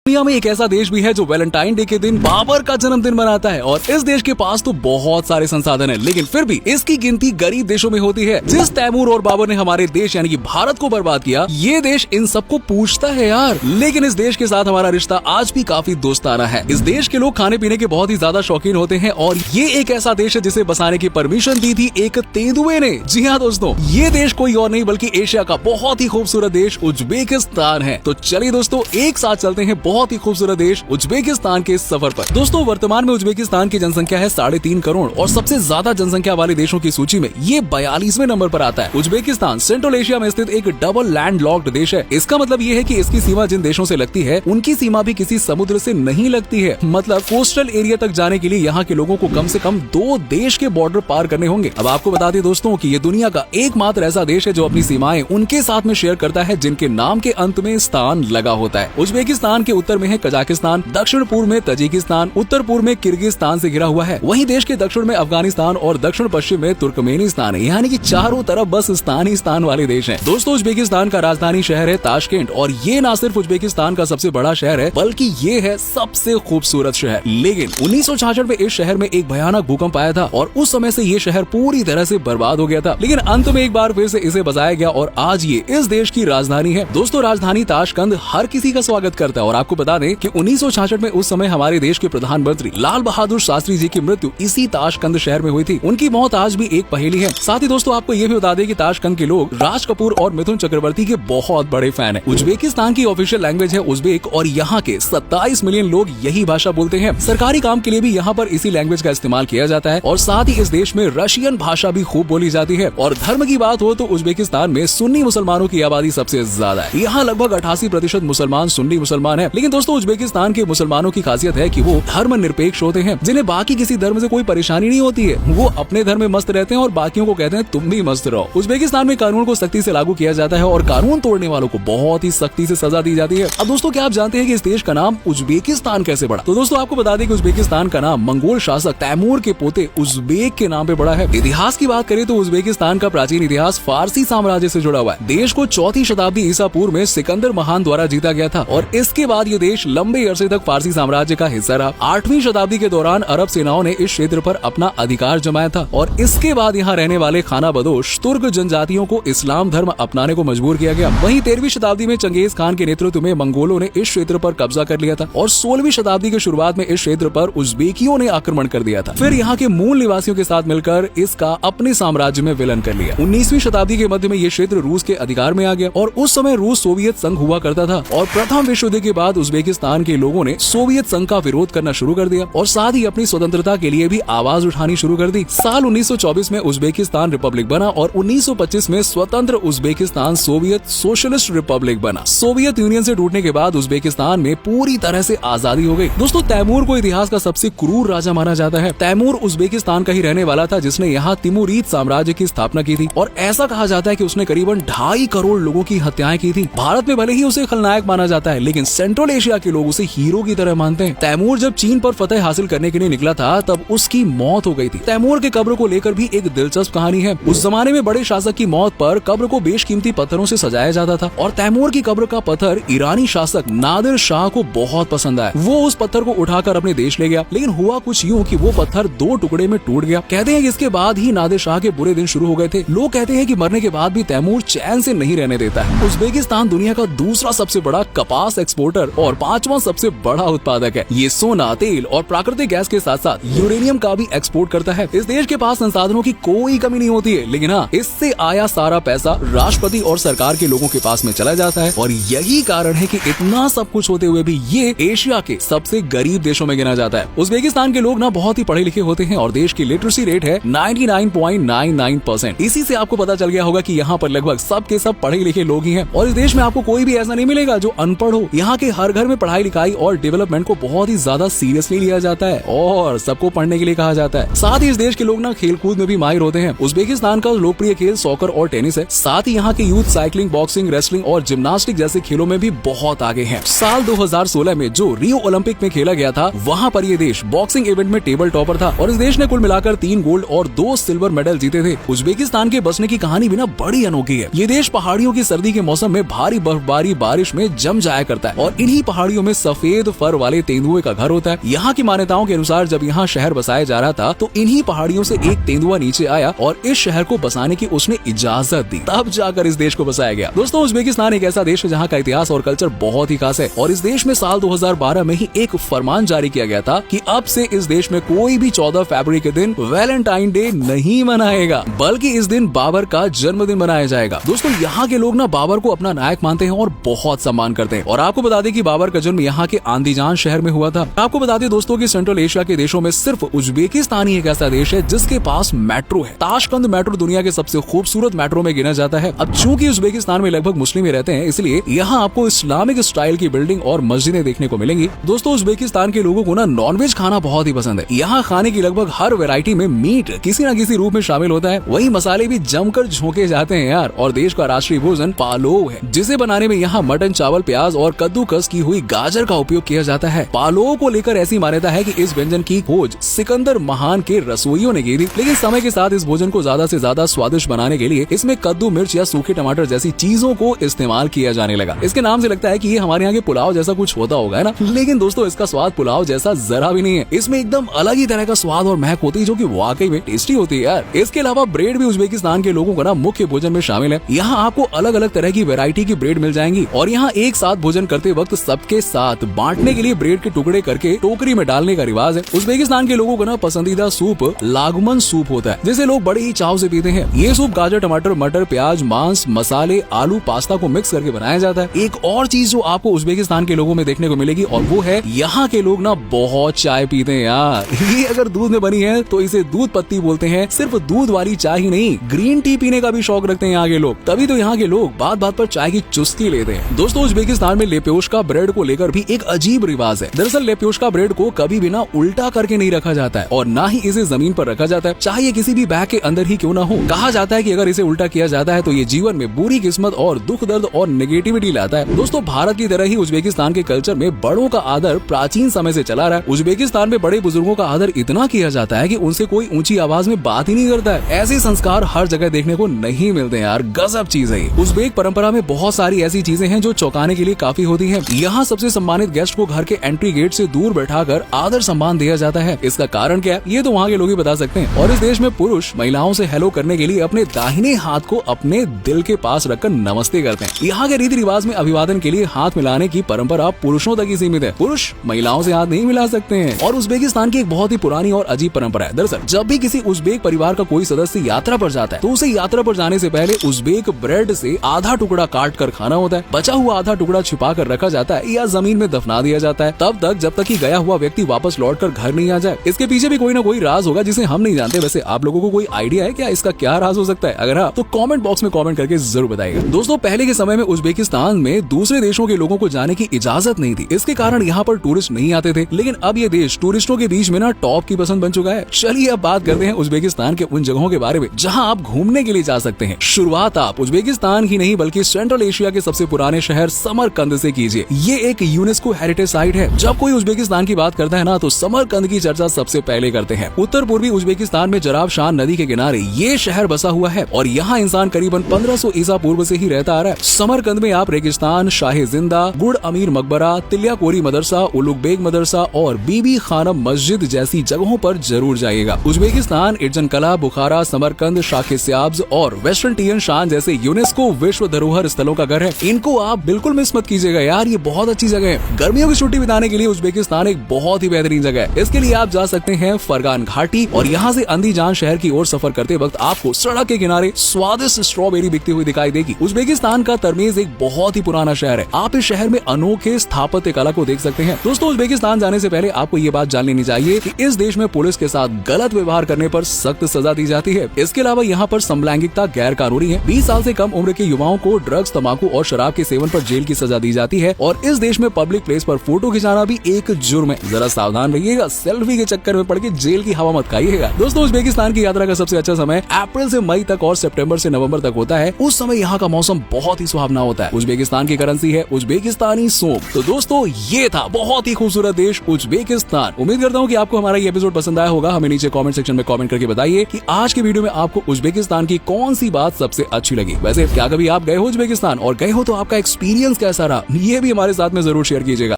दुनिया में एक ऐसा देश भी है जो वैलेंटाइन डे के दिन बाबर का जन्मदिन मनाता है और इस देश के पास तो बहुत सारे संसाधन है, लेकिन फिर भी इसकी गिनती गरीब देशों में होती है। जिस तैमूर और बाबर ने हमारे देश यानी कि भारत को बर्बाद किया, ये देश इन सबको पूछता है यार। लेकिन इस देश के साथ हमारा रिश्ता आज भी काफी दोस्ताना है। इस देश के लोग खाने पीने के बहुत ही ज्यादा शौकीन होते हैं और ये एक ऐसा देश है जिसे बसाने की परमिशन दी थी एक तेंदुए ने। जी हाँ दोस्तों, ये देश कोई और नहीं बल्कि एशिया का बहुत ही खूबसूरत देश उज्बेकिस्तान है। तो चलिए दोस्तों, एक साथ चलते हैं बहुत ही खूबसूरत देश उज्बेकिस्तान के सफर पर। दोस्तों, वर्तमान में उज्बेकिस्तान की जनसंख्या है 3.5 करोड़ और सबसे ज्यादा जनसंख्या वाले देशों की सूची में ये 42वें नंबर पर आता है। उज्बेकिस्तान सेंट्रल एशिया में स्थित एक डबल लैंड लॉक्ड देश है। इसका मतलब ये है कि इसकी सीमा जिन देशों से लगती है उनकी सीमा भी किसी समुद्र से नहीं लगती है। मतलब कोस्टल एरिया तक जाने के लिए यहाँ के लोगों को कम से कम 2 देश के बॉर्डर पार करने होंगे। अब आपको बता दें दोस्तों कि ये दुनिया का एकमात्र ऐसा देश है जो अपनी सीमाएं उनके साथ में शेयर करता है जिनके नाम के अंत में स्थान लगा होता है। उज्बेकिस्तान के उत्तर में है कजाकिस्तान, दक्षिण पूर्व में तजिकिस्तान, उत्तर पूर्व में किर्गिस्तान से घिरा हुआ है। वहीं देश के दक्षिण में अफगानिस्तान और दक्षिण पश्चिम में तुर्कमेनिस्तान है। यानी कि चारों तरफ बस स्थान ही स्थान वाले देश हैं। दोस्तों, उज्बेकिस्तान का राजधानी शहर है ताशकेंट और ये न सिर्फ उज्बेकिस्तान का सबसे बड़ा शहर है बल्कि ये है सबसे खूबसूरत शहर। लेकिन 1966 में इस शहर में एक भयानक भूकंप आया था और उस समय से ये शहर पूरी तरह से बर्बाद हो गया था। लेकिन अंत में एक बार फिर से इसे बसाया गया और आज ये इस देश की राजधानी है। दोस्तों, राजधानी ताशकंद हर किसी का स्वागत करता है और आपको बता दें कि 1966 में उस समय हमारे देश के प्रधानमंत्री लाल बहादुर शास्त्री जी की मृत्यु इसी ताशकंद शहर में हुई थी। उनकी मौत आज भी एक पहेली है। साथ ही दोस्तों, आपको ये भी बता दें कि ताशकंद के लोग राज कपूर और मिथुन चक्रवर्ती के बहुत बड़े फैन हैं। उज्बेकिस्तान की ऑफिशियल लैंग्वेज है उज्बेक और यहाँ के 27 मिलियन लोग यही भाषा बोलते हैं। सरकारी काम के लिए भी यहाँ पर इसी लैंग्वेज का इस्तेमाल किया जाता है और साथ ही इस देश में रशियन भाषा भी खूब बोली जाती है। और धर्म की बात हो तो उज्बेकिस्तान में सुन्नी मुसलमानों की आबादी सबसे ज्यादा है। यहाँ लगभग 88% मुसलमान सुन्नी मुसलमान है। लेकिन दोस्तों, उज्बेकिस्तान के मुसलमानों की खासियत है कि वो धर्मनिरपेक्ष होते हैं, जिन्हें बाकी किसी धर्म से कोई परेशानी नहीं होती है। वो अपने धर्म में मस्त रहते हैं और बाकियों को कहते हैं तुम भी मस्त रहो। उज्बेकिस्तान में कानून को सख्ती से लागू किया जाता है और कानून तोड़ने वालों को बहुत ही सख्ती से सजा दी जाती है। अब दोस्तों, क्या आप जानते हैं कि इस देश का नाम उज्बेकिस्तान कैसे पड़ा? तो दोस्तों, आपको बता दें कि उज्बेकिस्तान का नाम मंगोल शासक तैमूर के पोते उज्बेक के नाम पे पड़ा है। इतिहास की बात करें तो उज्बेकिस्तान का प्राचीन इतिहास फारसी साम्राज्य से जुड़ा हुआ है। देश को 4वीं शताब्दी ईसा पूर्व में सिकंदर महान द्वारा जीता गया था और इसके बाद ये देश लंबे अरसे तक फारसी साम्राज्य का हिस्सा रहा। 8वीं शताब्दी के दौरान अरब सेनाओं ने इस क्षेत्र पर अपना अधिकार जमाया था और इसके बाद यहाँ रहने वाले खाना बदोश तुर्क जनजातियों को इस्लाम धर्म अपनाने को मजबूर किया गया। वहीं 13वीं शताब्दी में चंगेज खान के नेतृत्व में मंगोलों ने इस क्षेत्र पर कब्जा कर लिया था और 16वीं शताब्दी के शुरुआत में इस क्षेत्र पर उज्बेकियों ने आक्रमण कर दिया था। फिर यहाँ के मूल निवासियों के साथ मिलकर इसका अपने साम्राज्य में विलय कर लिया। 19वीं शताब्दी के मध्य में ये क्षेत्र रूस के अधिकार में आ गया और उस समय रूस सोवियत संघ हुआ करता था और प्रथम विश्व युद्ध के बाद उज्बेकिस्तान के लोगों ने सोवियत संघ का विरोध करना शुरू कर दिया और साथ ही अपनी स्वतंत्रता के लिए भी आवाज उठानी शुरू कर दी। साल 1924 में उज्बेकिस्तान रिपब्लिक बना और 1925 में स्वतंत्र उज्बेकिस्तान सोवियत सोशलिस्ट रिपब्लिक बना। सोवियत यूनियन से टूटने के बाद उज्बेकिस्तान में पूरी तरह से आजादी हो गई। दोस्तों, तैमूर को इतिहास का सबसे क्रूर राजा माना जाता है। तैमूर उज्बेकिस्तान का ही रहने वाला था जिसने यहाँ तिमुरीद साम्राज्य की स्थापना की थी और ऐसा कहा जाता है कि उसने करीबन 2.5 करोड़ लोगों की हत्याएं की थी। भारत में भले ही उसे खलनायक माना जाता है लेकिन सेंट्रल एशिया के लोग उसे हीरो की तरह मानते हैं। तैमूर जब चीन पर फतह हासिल करने के लिए निकला था तब उसकी मौत हो गई थी। तैमूर के कब्र को लेकर भी एक दिलचस्प कहानी है। उस जमाने में बड़े शासक की मौत पर कब्र को बेशकीमती पत्थरों से सजाया जाता था और तैमूर की कब्र का पत्थर ईरानी शासक नादिर शाह को बहुत पसंद आया। वो उस पत्थर को उठाकर अपने देश ले गया, लेकिन हुआ कुछ यूं कि वो पत्थर 2 टुकड़े में टूट गया। कहते हैं कि इसके बाद ही नादिर शाह के बुरे दिन शुरू हो गए थे। लोग कहते हैं कि मरने के बाद भी तैमूर चैन से नहीं रहने देता है। उज्बेकिस्तान दुनिया का दूसरा सबसे बड़ा कपास एक्सपोर्टर और 5वां सबसे बड़ा उत्पादक है। ये सोना, तेल और प्राकृतिक गैस के साथ साथ यूरेनियम का भी एक्सपोर्ट करता है। इस देश के पास संसाधनों की कोई कमी नहीं होती है, लेकिन हाँ, इससे आया सारा पैसा राष्ट्रपति और सरकार के लोगों के पास में चला जाता है और यही कारण है कि इतना सब कुछ होते हुए भी ये एशिया के सबसे गरीब देशों में गिना जाता है। उज्बेकिस्तान के लोग ना बहुत ही पढ़े लिखे होते हैं और देश की लिटरेसी रेट है 99.99%। इसी से आपको पता चल गया होगा कि यहाँ पर लगभग सब के सब पढ़े लिखे लोग ही हैं और इस देश में आपको कोई भी ऐसा नहीं मिलेगा जो अनपढ़ हो। यहाँ के हर घर में पढ़ाई लिखाई और डेवलपमेंट को बहुत ही ज्यादा सीरियसली लिया जाता है और सबको पढ़ने के लिए कहा जाता है। साथ ही इस देश के लोग ना खेलकूद में भी माहिर होते हैं। उज्बेकिस्तान का लोकप्रिय खेल सॉकर और टेनिस है। साथ ही यहाँ के यूथ साइकिलिंग, बॉक्सिंग, रेसलिंग और जिम्नास्टिक जैसे खेलों में भी बहुत आगे हैं। साल 2016 में जो रियो ओलंपिक में खेला गया था वहाँ पर ये देश बॉक्सिंग इवेंट में टेबल टॉपर था और इस देश ने कुल मिलाकर 3 गोल्ड और 2 सिल्वर मेडल जीते थे। उज्बेकिस्तान के बसने की कहानी भी ना बड़ी अनोखी है। ये देश पहाड़ियों की सर्दी के मौसम में भारी बर्फबारी बारिश में जम जाया करता है और इन्हीं इन्हीं पहाड़ियों में सफेद फर वाले तेंदुए का घर होता है। यहाँ की मान्यताओं के अनुसार जब यहाँ शहर बसाया जा रहा था तो इन्हीं पहाड़ियों से एक तेंदुआ नीचे आया और इस शहर को बसाने की उसने इजाजत दी, तब जाकर इस देश को बसाया गया। दोस्तों, उज्बेकिस्तान एक ऐसा देश है जहाँ का इतिहास और कल्चर बहुत ही खास है और इस देश में साल 2012 में ही एक फरमान जारी किया गया था कि अब से इस देश में कोई भी 14 फरवरी के दिन वैलेंटाइन डे नहीं मनाएगा, बल्कि इस दिन बाबर का जन्मदिन मनाया जाएगा। दोस्तों, यहाँ के लोग ना बाबर को अपना नायक मानते हैं और बहुत सम्मान करते हैं। और आपको बता दें कि बाबर का जन्म यहाँ के आंदीजान शहर में हुआ था। आपको बता दें दोस्तों कि सेंट्रल एशिया के देशों में सिर्फ उज्बेकिस्तान ही एक ऐसा देश है जिसके पास मेट्रो है। ताशकंद मेट्रो दुनिया के सबसे खूबसूरत मेट्रो में गिना जाता है। अब चूंकि उज्बेकिस्तान में लगभग मुस्लिम ही रहते हैं, इसलिए यहाँ आपको इस्लामिक स्टाइल की बिल्डिंग और मस्जिदें देखने को मिलेंगी। दोस्तों, उज्बेकिस्तान के लोगों को ना नॉनवेज खाना बहुत ही पसंद है। यहाँ खाने की लगभग हर वैरायटी में मीट किसी न किसी रूप में शामिल होता है। वही मसाले भी जमकर झोंके जाते हैं यार। और देश का राष्ट्रीय भोजन पालोव है, जिसे बनाने में यहाँ मटन, चावल, प्याज और कद्दूकस की हुई गाजर का उपयोग किया जाता है। पालोव को लेकर ऐसी मान्यता है कि इस व्यंजन की खोज सिकंदर महान के रसोइयों ने की थी, लेकिन समय के साथ इस भोजन को ज्यादा से ज्यादा स्वादिष्ट बनाने के लिए इसमें कद्दू, मिर्च या सूखे टमाटर जैसी चीजों को इस्तेमाल किया जाने लगा। इसके नाम से लगता है कि ये हमारे यहाँ के पुलाव जैसा कुछ होता होगा, है ना? लेकिन दोस्तों, इसका स्वाद पुलाव जैसा जरा भी नहीं है। इसमें एकदम अलग ही तरह का स्वाद और महक होती है जो कि वाकई में टेस्टी होती है यार। इसके अलावा ब्रेड भी उज्बेकिस्तान के लोगों का ना मुख्य भोजन में शामिल है। यहाँ आपको अलग अलग तरह की वैरायटी की ब्रेड मिल जाएंगी और यहाँ एक साथ भोजन करते वक्त सबके साथ बांटने के लिए ब्रेड के टुकड़े करके टोकरी में डालने का रिवाज है। उज्बेकिस्तान के लोगों का ना पसंदीदा सूप लागुमन सूप होता है, जिसे लोग बड़े ही चाव से पीते हैं। ये सूप गाजर, टमाटर, मटर, प्याज, मांस, मसाले, आलू, पास्ता को मिक्स करके बनाया जाता है। एक और चीज जो आपको उज्बेकिस्तान के लोगों में देखने को मिलेगी और वो है यहाँ के लोग ना बहुत चाय पीते हैं यार। ये अगर दूध में बनी है तो इसे दूध पत्ती बोलते हैं। सिर्फ दूध वाली चाय ही नहीं, ग्रीन टी पीने का भी शौक रखते हैं यहाँ के लोग। तभी तो यहाँ के लोग बात बात पर चाय की चुस्की लेते हैं। दोस्तों, उज्बेकिस्तान में लेप्योश्का ब्रेड को लेकर भी एक अजीब रिवाज है। दरअसल लेप्योश्का ब्रेड को कभी भी ना उल्टा करके नहीं रखा जाता है और ना ही इसे जमीन पर रखा जाता है, चाहे ये किसी भी बैग के अंदर ही क्यों ना हो। कहा जाता है कि अगर इसे उल्टा किया जाता है तो ये जीवन में बुरी किस्मत और दुख, दर्द और नेगेटिविटी लाता है। दोस्तों, भारत की तरह ही उज्बेकिस्तान के कल्चर में बड़ों का आदर प्राचीन समय से चला रहा है। उज्बेकिस्तान में बड़े बुजुर्गों का आदर इतना किया जाता है कि उनसे कोई ऊंची आवाज में बात ही नहीं करता है। ऐसे संस्कार हर जगह देखने को नहीं मिलते यार। गजब चीज है। उज्बेक परंपरा में बहुत सारी ऐसी चीजें हैं जो चौंकाने के लिए काफी होती हैं। यहाँ सबसे सम्मानित गेस्ट को घर के एंट्री गेट से दूर बैठाकर आदर सम्मान दिया जाता है। इसका कारण क्या है ये तो वहाँ के लोग ही बता सकते हैं। और इस देश में पुरुष महिलाओं से हेलो करने के लिए अपने दाहिने हाथ को अपने दिल के पास रखकर नमस्ते करते हैं। यहाँ के रीति रिवाज में अभिवादन के लिए हाथ मिलाने की परंपरा पुरुषों तक ही सीमित है। पुरुष महिलाओं से हाथ नहीं मिला सकते हैं। और उज्बेकिस्तान की एक बहुत ही पुरानी और अजीब परंपरा है। दरअसल जब भी किसी उज्बेक परिवार का कोई सदस्य यात्रा पर जाता है तो उसे यात्रा पर जाने से पहले उज्बेक ब्रेड से आधा टुकड़ा काट कर खाना होता है। बचा हुआ आधा टुकड़ा छिपा कर रखा जाता है या जमीन में दफना दिया जाता है, तब तक जब तक कि गया हुआ व्यक्ति वापस लौटकर घर नहीं आ जाए। इसके पीछे भी कोई ना कोई राज होगा जिसे हम नहीं जानते। वैसे आप लोगों को कोई आइडिया है क्या इसका क्या राज हो सकता है? अगर हाँ तो कमेंट बॉक्स में कमेंट करके जरूर बताइएगा। दोस्तों, पहले के समय में उज्बेकिस्तान में दूसरे देशों के लोगों को जाने की इजाजत नहीं थी। इसके कारण यहाँ पर टूरिस्ट नहीं आते थे, लेकिन अब ये देश टूरिस्टों के बीच में ना टॉप की पसंद बन चुका है। चलिए अब बात करते हैं उज्बेकिस्तान के उन जगहों के बारे में जहाँ आप घूमने के लिए जा सकते हैं। शुरुआत आप उज्बेकिस्तान की नहीं बल्कि सेंट्रल एशिया के सबसे पुराने शहर समरकंद से कीजिए। ये एक यूनेस्को हेरिटेज साइट है। जब कोई उज्बेकिस्तान की बात करता है ना तो समरकंद की चर्चा सबसे पहले करते हैं। उत्तर पूर्वी उज्बेकिस्तान में जराबशान नदी के किनारे ये शहर बसा हुआ है और यहाँ इंसान करीबन 1500 ईसा पूर्व से ही रहता आ रहा है। समरकंद में आप रेगिस्तान, शाही जिंदा, गुड़ अमीर मकबरा, तिल्याकोरी मदरसा, उलुग बेग मदरसा और बीबी खानम मस्जिद जैसी जगहों पर जरूर जाइएगा। उज्बेकिस्तान इर्जन कला, बुखारा, समरकंद, शाखे स्याब्स और वेस्टर्न टियन शान जैसे यूनेस्को विश्व धरोहर स्थलों का घर है। इनको आप बिल्कुल मिस मत कीजिएगा यार, ये बहुत अच्छी जगह है। गर्मियों की छुट्टी बिताने के लिए उज्बेकिस्तान एक बहुत ही बेहतरीन जगह है। इसके लिए आप जा सकते हैं फरगान घाटी और यहाँ से अंदीजान शहर की ओर सफर करते वक्त आपको सड़क के किनारे स्वादिष्ट स्ट्रॉबेरी बिकती हुई दिखाई देगी। उज्बेकिस्तान का तरमीज एक बहुत ही पुराना शहर है। आप इस शहर में अनोखे स्थापत्य कला को देख सकते हैं। दोस्तों, उज्बेकिस्तान जाने से पहले आपको ये बात जान लेनी चाहिए कि इस देश में पुलिस के साथ गलत व्यवहार करने पर सख्त सजा दी जाती है। इसके अलावा यहाँ पर समलैंगिकता गैर कानूनी है। 20 साल से कम उम्र के युवाओं को ड्रग्स, तंबाकू और शराब के सेवन पर जेल की सजा दी जाती है। और इस देश में पब्लिक प्लेस पर फोटो खिंचाना भी एक जुर्म है। जरा सावधान रहिएगा, सेल्फी के चक्कर में पड़ के जेल की हवा मत खाइएगा। दोस्तों, उज्बेकिस्तान की यात्रा का सबसे अच्छा समय अप्रैल से मई तक और सितंबर से नवंबर तक होता है। उस समय यहाँ का मौसम बहुत ही सुहावना होता है। उज्बेकिस्तान की करेंसी है उज्बेकिस्तानी सोम। तो दोस्तों, ये था बहुत ही खूबसूरत देश उज्बेकिस्तान। उम्मीद करता हूँ कि आपको हमारा ये एपिसोड पसंद आया होगा। हमें नीचे कमेंट सेक्शन में कमेंट करके बताइए कि आज के वीडियो में आपको उज्बेकिस्तान की कौन सी बात सबसे अच्छी लगी। वैसे क्या कभी आप गए हो उज्बेकिस्तान, और गए हो तो आपका एक्सपीरियंस कैसा रहा, ये भी हमारे साथ में जरूर शेयर कीजिएगा।